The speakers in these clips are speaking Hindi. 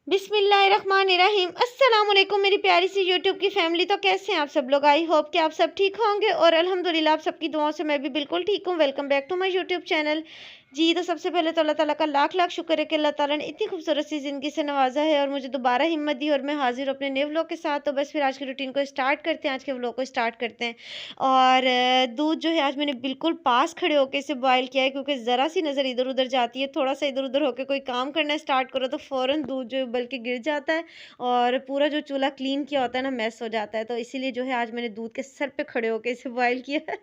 बिस्मिल्लाहिर्रहमानिर्रहीम। अस्सलाम वालेकुम मेरी प्यारी सी यूट्यूब की फैमिली। तो कैसे हैं आप सब लोग? आई होप कि आप सब ठीक होंगे और अल्हम्दुलिल्लाह आप सबकी दुआओं से मैं भी बिल्कुल ठीक हूँ। Welcome back to my YouTube channel. जी, तो सबसे पहले तो अल्लाह ताला का लाख लाख शुक्र है कि अल्लाह ताला ने इतनी खूबसूरत सी ज़िंदगी से नवाजा है और मुझे दोबारा हिम्मत दी और मैं हाजिर हूँ अपने नए व्लॉग के साथ। तो बस फिर आज की रूटीन को स्टार्ट करते हैं, आज के व्लॉग को स्टार्ट करते हैं। और दूध जो है आज मैंने बिल्कुल पास खड़े होके इसे बॉयल किया है, क्योंकि ज़रा सी नज़र इधर उधर जाती है, थोड़ा सा इधर उधर होकर कोई काम करना स्टार्ट करो तो फ़ौरन दूध जो है उबल के गिर जाता है और पूरा जो चूल्हा क्लीन किया होता है ना, मैस हो जाता है। तो इसीलिए जो है आज मैंने दूध के सर पे खड़े होके इसे बॉयल किया है।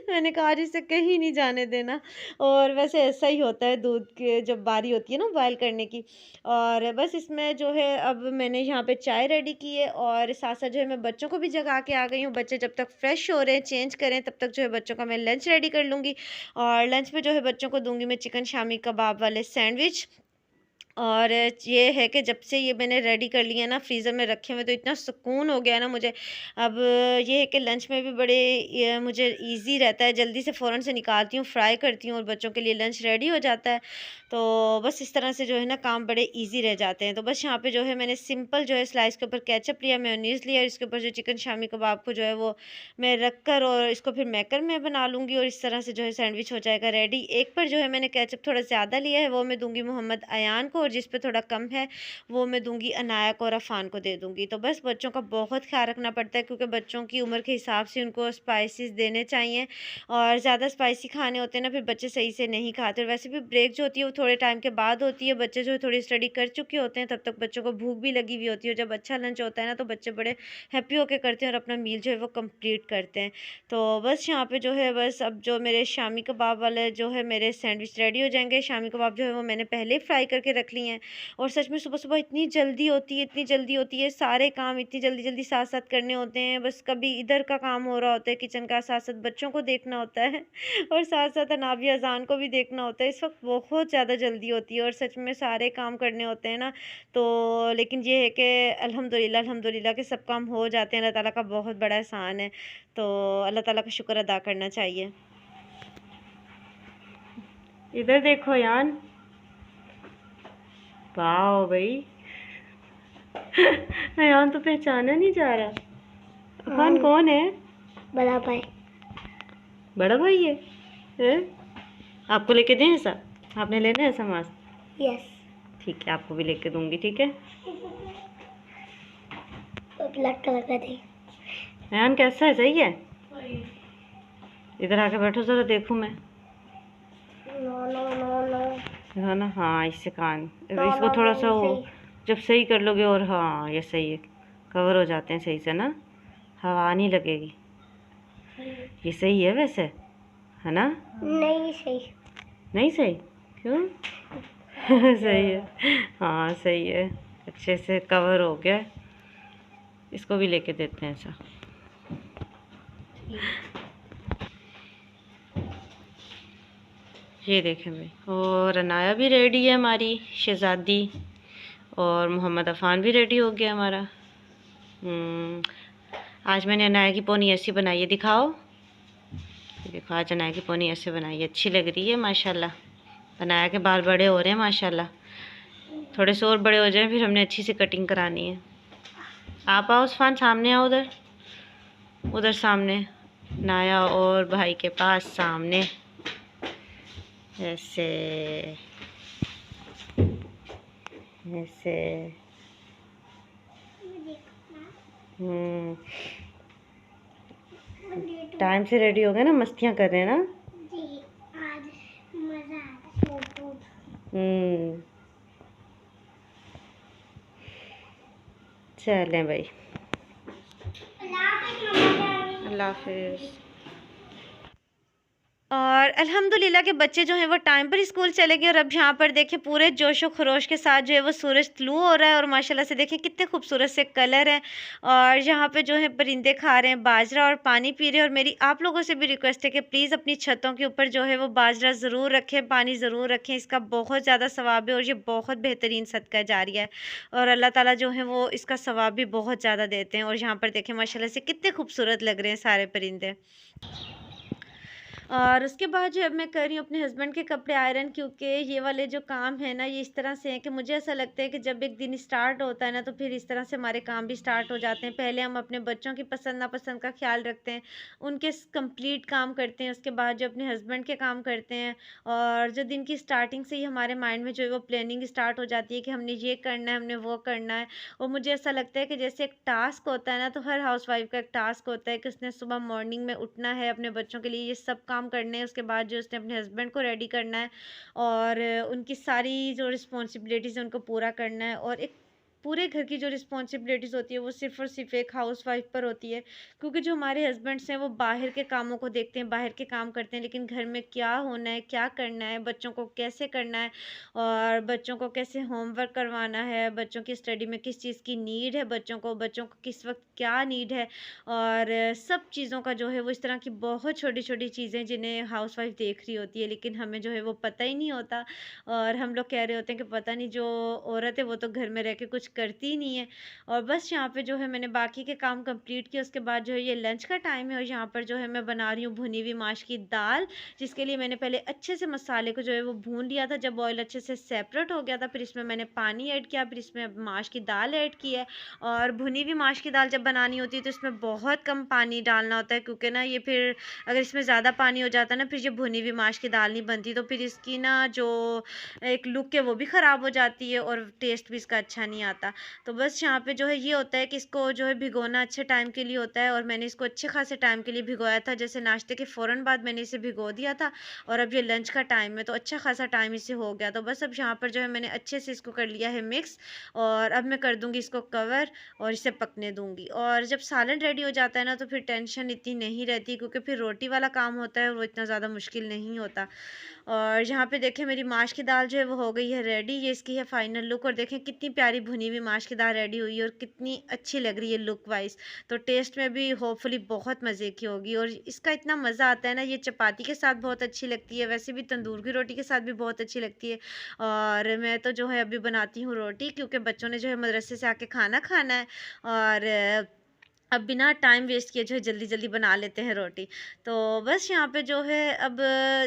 मैंने कहा आज इसे कहीं नहीं जाने देना। और वैसे ऐसा ही होता है दूध के जब बारी होती है ना बॉयल करने की। और बस इसमें जो है अब मैंने यहाँ पे चाय रेडी की है और साथ साथ जो है मैं बच्चों को भी जगा के आ गई हूँ। बच्चे जब तक फ्रेश हो रहे हैं, चेंज करें, तब तक जो है बच्चों का मैं लंच रेडी कर लूँगी। और लंच में जो है बच्चों को दूंगी मैं चिकन शामी कबाब वाले सैंडविच। और ये है कि जब से ये मैंने रेडी कर लिया ना, फ्रीज़र में रखे हुए, तो इतना सुकून हो गया ना मुझे। अब ये है कि लंच में भी बड़े ये मुझे ईज़ी रहता है, जल्दी से फ़ौरन से निकालती हूँ, फ्राई करती हूँ और बच्चों के लिए लंच रेडी हो जाता है। तो बस इस तरह से जो है ना काम बड़े ईज़ी रह जाते हैं। तो बस यहाँ पे जो है मैंने सिंपल जो है स्लाइस के ऊपर केचअप लिया, मेयोनीज़ लिया और इसके ऊपर जो चिकन शामी कबाब को जो है वो मैं रख कर और इसको फिर मैकर में बना लूँगी और इस तरह से जो है सैंडविच हो जाएगा रेडी। एक पर जो है मैंने केचअप थोड़ा ज़्यादा लिया है, वो मैं दूँगी मोहम्मद अयान को, और जिस पे थोड़ा कम है वो मैं दूँगी अनाया को और अफ़ान को दे दूँगी। तो बस बच्चों का बहुत ख़्याल रखना पड़ता है, क्योंकि बच्चों की उम्र के हिसाब से उनको स्पाइसेस देने चाहिए और ज़्यादा स्पाइसी खाने होते हैं ना, फिर बच्चे सही से नहीं खाते। और वैसे भी ब्रेक जो होती है वो थोड़े टाइम के बाद होती है, बच्चे जो है थोड़ी स्टडी कर चुके होते हैं, तब तक बच्चों को भूख भी लगी हुई होती है। और जब अच्छा लंच होता है ना तो बच्चे बड़े हैप्पी होके करते हैं और अपना मील जो है वो कंप्लीट करते हैं। तो बस यहाँ पे जो है बस अब जो मेरे शामी कबाब वाले जो है मेरे सैंडविच रेडी हो जाएंगे। शामी कबाब जो है वो मैंने पहले ही फ्राई करके रख लिए हैं। और सच में सुबह-सुबह इतनी जल्दी होती है, इतनी जल्दी होती है, सारे काम इतनी जल्दी-जल्दी साथ-साथ करने होते हैं। बस कभी इधर का काम हो रहा होता है किचन का, साथ-साथ बच्चों को देखना होता है और साथ-साथ अनाबी अज़ान को भी देखना होता है। इस वक़्त बहुत ज़्यादा जल्दी होती है और सच में सारे काम करने होते हैं ना, तो लेकिन ये है कि अल्हम्दुलिल्लाह अल्हम्दुलिल्लाह के सब काम हो जाते हैं। अल्लाह ताला का बहुत बड़ा एहसान है, तो अल्लाह ताला का शुक्र अदा करना चाहिए। इधर देखो यान, वाह भाई। अयान तो पहचाना नहीं जा रहा। अफान कौन है? बड़ा भाई। बड़ा भाई है? आपको लेके दें ऐसा? आपने लेना है ऐसा मास्क? यस। ठीक है, आपको भी लेके दूंगी, ठीक है। ब्लैक कलर का दे। अयान कैसा है, सही है? इधर आके बैठो जरा, देखूं मैं। No no no no. है ना? हाँ, इससे कान नो इसको नो थोड़ा सा नहीं वो सही। जब सही कर लोगे, और हाँ ये सही है, कवर हो जाते हैं सही से ना, हवा नहीं लगेगी। ये सही है वैसे, है ना? नहीं सही। नहीं सही? क्यों? सही है। हाँ सही है, अच्छे से कवर हो गया। इसको भी लेके देते हैं ऐसा। ये देखें भाई, और अनाया भी रेडी है हमारी शहज़ादी, और मोहम्मद अफ़ान भी रेडी हो गया हमारा। आज मैंने अनाया की पोनी ऐसी बनाई है, दिखाओ। देखो आज अनाया की पोनी ऐसे बनाई है, अच्छी लग रही है माशाल्लाह। अनाया के बाल बड़े हो रहे हैं माशाल्लाह, थोड़े से और बड़े हो जाएं फिर हमने अच्छी सी कटिंग करानी है। आप आओ अफ़ान, सामने आओ, उधर उधर सामने, नाया और भाई के पास सामने, ऐसे ऐसे। टाइम से रेडी हो गए ना, मस्तियाँ कर रहे हैं ना जी, आज मजा आ रहा है। चलें भाई, अल्लाह हाफिज़। और अल्हम्दुलिल्लाह के बच्चे जो हैं वो टाइम पर स्कूल चले गए। और अब यहाँ पर देखें पूरे जोशो खरोश के साथ जो है वो सूरज तुलू हो रहा है और माशाल्लाह से देखें कितने खूबसूरत से कलर हैं। और यहाँ पे जो है परिंदे खा रहे हैं बाजरा और पानी पी रहे हैं। और मेरी आप लोगों से भी रिक्वेस्ट है कि प्लीज़ अपनी छतों के ऊपर जो है वो बाजरा ज़रूर रखें, पानी ज़रूर रखें, इसका बहुत ज़्यादा सवाब है और ये बहुत बेहतरीन सदका जारिया है और अल्लाह ताला जो है वो इसका सवाब भी बहुत ज़्यादा देते हैं। और यहाँ पर देखें माशाल्लाह से कितने खूबसूरत लग रहे हैं सारे परिंदे। और उसके बाद जो अब मैं कर रही हूँ अपने हस्बैंड के कपड़े आयरन, क्योंकि ये वाले जो काम है ना ये इस तरह से हैं कि मुझे ऐसा लगता है कि जब एक दिन स्टार्ट होता है ना तो फिर इस तरह से हमारे काम भी स्टार्ट हो जाते हैं। पहले हम अपने बच्चों की पसंद नापसंद का ख्याल रखते हैं, उनके कंप्लीट काम करते हैं, उसके बाद जो अपने हस्बैंड के काम करते हैं। और जो दिन की स्टार्टिंग से ही हमारे माइंड में जो है वो प्लानिंग स्टार्ट हो जाती है कि हमने ये करना है, हमने वो करना है। और मुझे ऐसा लगता है कि जैसे एक टास्क होता है ना, तो हर हाउसवाइफ का एक टास्क होता है कि उसने सुबह मॉर्निंग में उठना है, अपने बच्चों के लिए ये सब काम करने हैं, उसके बाद जो उसने अपने हस्बैंड को रेडी करना है और उनकी सारी जो रिस्पॉन्सिबिलिटीज़ है उनको पूरा करना है। और एक पूरे घर की जो रिस्पॉन्सिबिलिटीज़ होती है वो सिर्फ़ और सिर्फ़ एक हाउसवाइफ़ पर होती है, क्योंकि जो हमारे हस्बैंड्स हैं वो बाहर के कामों को देखते हैं, बाहर के काम करते हैं, लेकिन घर में क्या होना है, क्या करना है, बच्चों को कैसे करना है और बच्चों को कैसे होमवर्क करवाना है, बच्चों की स्टडी में किस चीज़ की नीड है, बच्चों को किस वक़्त क्या नीड है, और सब चीज़ों का जो है वो इस तरह की बहुत छोटी-छोटी चीज़ें जिन्हें हाउसवाइफ़ देख रही होती है, लेकिन हमें जो है वो पता ही नहीं होता। और हम लोग कह रहे होते हैं कि पता नहीं जो औरत है वो तो घर में रह के कुछ करती ही नहीं है। और बस यहाँ पे जो है मैंने बाकी के काम कंप्लीट किए, उसके बाद जो है ये लंच का टाइम है और यहाँ पर जो है मैं बना रही हूँ भुनी हुई माश की दाल, जिसके लिए मैंने पहले अच्छे से मसाले को जो है वो भून लिया था। जब ऑयल अच्छे से सेपरेट हो गया था फिर इसमें मैंने पानी ऐड किया, फिर इसमें माश की दाल ऐड की है। और भुनी हुई माश की दाल जब बनानी होती है तो इसमें बहुत कम पानी डालना होता है, क्योंकि ना ये फिर अगर इसमें ज़्यादा पानी हो जाता है ना फिर ये भुनी हुई माश की दाल नहीं बनती, तो फिर इसकी ना जो एक लुक है वो भी ख़राब हो जाती है और टेस्ट भी इसका अच्छा नहीं आता। तो बस यहाँ पे जो है ये होता है कि इसको जो है भिगोना अच्छे टाइम के लिए होता है, और मैंने इसको अच्छे खासे टाइम के लिए भिगोया था। जैसे नाश्ते के फ़ौरन बाद मैंने इसे भिगो दिया था और अब ये लंच का टाइम है तो अच्छा खासा टाइम इसे हो गया। तो बस अब यहाँ पर जो है मैंने अच्छे से इसको कर लिया है मिक्स, और अब मैं कर दूँगी इसको कवर और इसे पकने दूँगी। और जब सालन रेडी हो जाता है ना तो फिर टेंशन इतनी नहीं रहती, क्योंकि फिर रोटी वाला काम होता है और वो इतना ज़्यादा मुश्किल नहीं होता। और यहाँ पे देखें मेरी माश की दाल जो है वो हो गई है रेडी, ये इसकी है फाइनल लुक। और देखें कितनी प्यारी भुनी हुई माश की दाल रेडी हुई है और कितनी अच्छी लग रही है लुक वाइज। तो टेस्ट में भी होपफुली बहुत मज़े की होगी, और इसका इतना मज़ा आता है ना, ये चपाती के साथ बहुत अच्छी लगती है, वैसे भी तंदूर की रोटी के साथ भी बहुत अच्छी लगती है। और मैं तो जो है अभी बनाती हूँ रोटी, क्योंकि बच्चों ने जो है मदरसे से आके खाना खाना है, और अब बिना टाइम वेस्ट किए जो है जल्दी-जल्दी बना लेते हैं रोटी। तो बस यहाँ पे जो है अब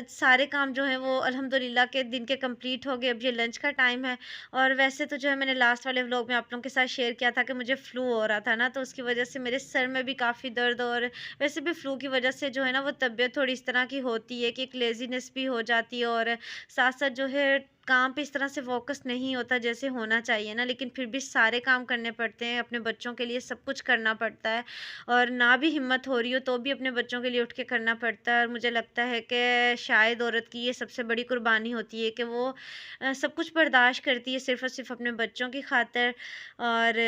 सारे काम जो हैं वो अल्हम्दुलिल्लाह के दिन के कंप्लीट हो गए। अब ये लंच का टाइम है, और वैसे तो जो है मैंने लास्ट वाले व्लॉग में आप लोगों के साथ शेयर किया था कि मुझे फ्लू हो रहा था ना, तो उसकी वज़ह से मेरे सर में भी काफ़ी दर्द, और वैसे भी फ्लू की वज़ह से जो है ना वो तबीयत थोड़ी इस तरह की होती है कि एक लेज़ीनेस भी हो जाती है, और साथ-साथ जो है काम पे इस तरह से फ़ोकस नहीं होता जैसे होना चाहिए ना, लेकिन फिर भी सारे काम करने पड़ते हैं, अपने बच्चों के लिए सब कुछ करना पड़ता है। और ना भी हिम्मत हो रही हो तो भी अपने बच्चों के लिए उठ के करना पड़ता है। और मुझे लगता है कि शायद औरत की ये सबसे बड़ी कुर्बानी होती है कि वो सब कुछ बर्दाश्त करती है सिर्फ़ और सिर्फ़ अपने बच्चों की खातिर। और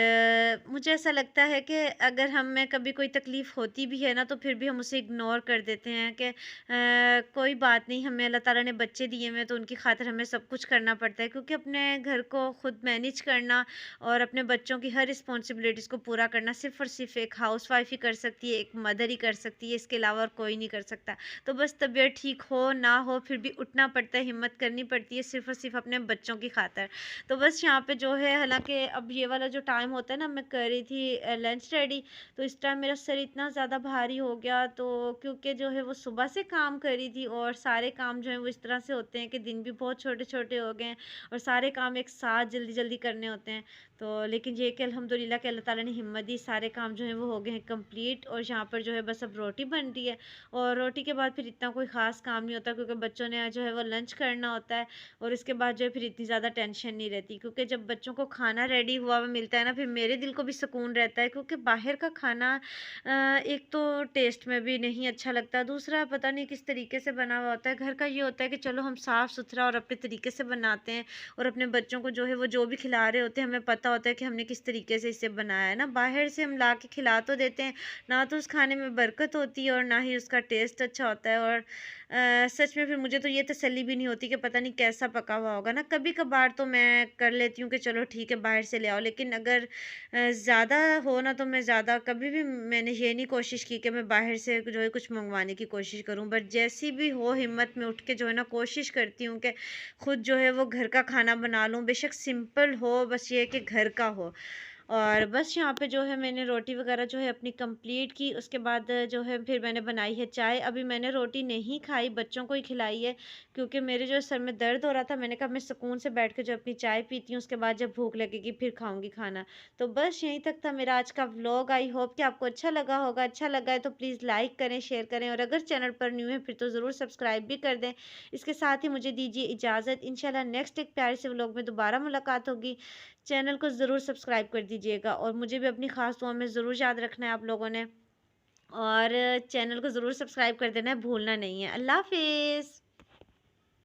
मुझे ऐसा लगता है कि अगर हमें कभी कोई तकलीफ़ होती भी है ना तो फिर भी हम उसे इग्नोर कर देते हैं कि कोई बात नहीं, हमें अल्लाह ताला ने बच्चे दिए हुए हैं तो उनकी खातिर हमें सब कुछ करना पड़ता है, क्योंकि अपने घर को खुद मैनेज करना और अपने बच्चों की हर रिस्पॉन्सिबिलिटीज़ को पूरा करना सिर्फ़ और सिर्फ़ एक हाउसवाइफ़ ही कर सकती है, एक मदर ही कर सकती है, इसके अलावा और कोई नहीं कर सकता। तो बस तबीयत ठीक हो ना हो फिर भी उठना पड़ता है, हिम्मत करनी पड़ती है सिर्फ़ और सिर्फ़ अपने बच्चों की खातिर। तो बस यहाँ पे जो है हालाँकि अब ये वाला जो टाइम होता है ना, मैं कर रही थी लंच रेडी, तो इस टाइम मेरा सर इतना ज़्यादा भारी हो गया, तो क्योंकि जो है वो सुबह से काम कर रही थी और सारे काम जो हैं वो इस तरह से होते हैं कि दिन भी बहुत छोटे-छोटे हो गए हैं और सारे काम एक साथ जल्दी-जल्दी करने होते हैं। तो लेकिन ये कि अल्हम्दुलिल्लाह कि अल्लाह ताला ने हिम्मत दी, सारे काम जो हैं वो हो गए हैं कंप्लीट, और यहाँ पर जो है बस अब रोटी बन रही है। और रोटी के बाद फिर इतना कोई ख़ास काम नहीं होता, क्योंकि बच्चों ने जो है वो लंच करना होता है, और इसके बाद जो है फिर इतनी ज़्यादा टेंशन नहीं रहती, क्योंकि जब बच्चों को खाना रेडी हुआ हुआ मिलता है ना फिर मेरे दिल को भी सुकून रहता है, क्योंकि बाहर का खाना एक तो टेस्ट में भी नहीं अच्छा लगता, दूसरा पता नहीं किस तरीके से बना हुआ होता है। घर का ये होता है कि चलो हम साफ़-सुथरा और अपने तरीके से बनाते हैं, और अपने बच्चों को जो है वो जो भी खिला रहे होते हैं हमें पता होता है कि हमने किस तरीके से इसे बनाया है ना। बाहर से हम ला के खिला तो देते हैं, ना तो उस खाने में बरकत होती है और ना ही उसका टेस्ट अच्छा होता है। और सच में फिर मुझे तो ये तसल्ली भी नहीं होती कि पता नहीं कैसा पका हुआ होगा ना। कभी-कभार तो मैं कर लेती हूँ कि चलो ठीक है बाहर से ले आओ, लेकिन अगर ज़्यादा हो ना तो मैं ज़्यादा कभी भी मैंने ये नहीं कोशिश की कि मैं बाहर से जो है कुछ मँगवाने की कोशिश करूँ। बट जैसी भी हो हिम्मत में उठ के जो है ना कोशिश करती हूँ कि खुद जो है वो घर का खाना बना लूँ, बेशक सिंपल हो, बस ये है कि घर का हो। और बस यहाँ पे जो है मैंने रोटी वगैरह जो है अपनी कंप्लीट की। उसके बाद जो है फिर मैंने बनाई है चाय। अभी मैंने रोटी नहीं खाई, बच्चों को ही खिलाई है, क्योंकि मेरे जो सर में दर्द हो रहा था। मैंने कहा मैं सुकून से बैठ के जो अपनी चाय पीती हूँ, उसके बाद जब भूख लगेगी फिर खाऊंगी खाना। तो बस यहीं तक था मेरा आज का व्लॉग। आई होप कि आपको अच्छा लगा होगा। अच्छा लगा है तो प्लीज़ लाइक करें, शेयर करें, और अगर चैनल पर न्यू है फिर तो ज़रूर सब्सक्राइब भी कर दें। इसके साथ ही मुझे दीजिए इजाज़त। इंशाल्लाह नेक्स्ट एक प्यारे से व्लॉग में दोबारा मुलाकात होगी। चैनल को ज़रूर सब्सक्राइब कर दीजिएगा, और मुझे भी अपनी ख़ास दुआ में ज़रूर याद रखना है आप लोगों ने, और चैनल को ज़रूर सब्सक्राइब कर देना है, भूलना नहीं है। अल्लाह हाफ़िज़।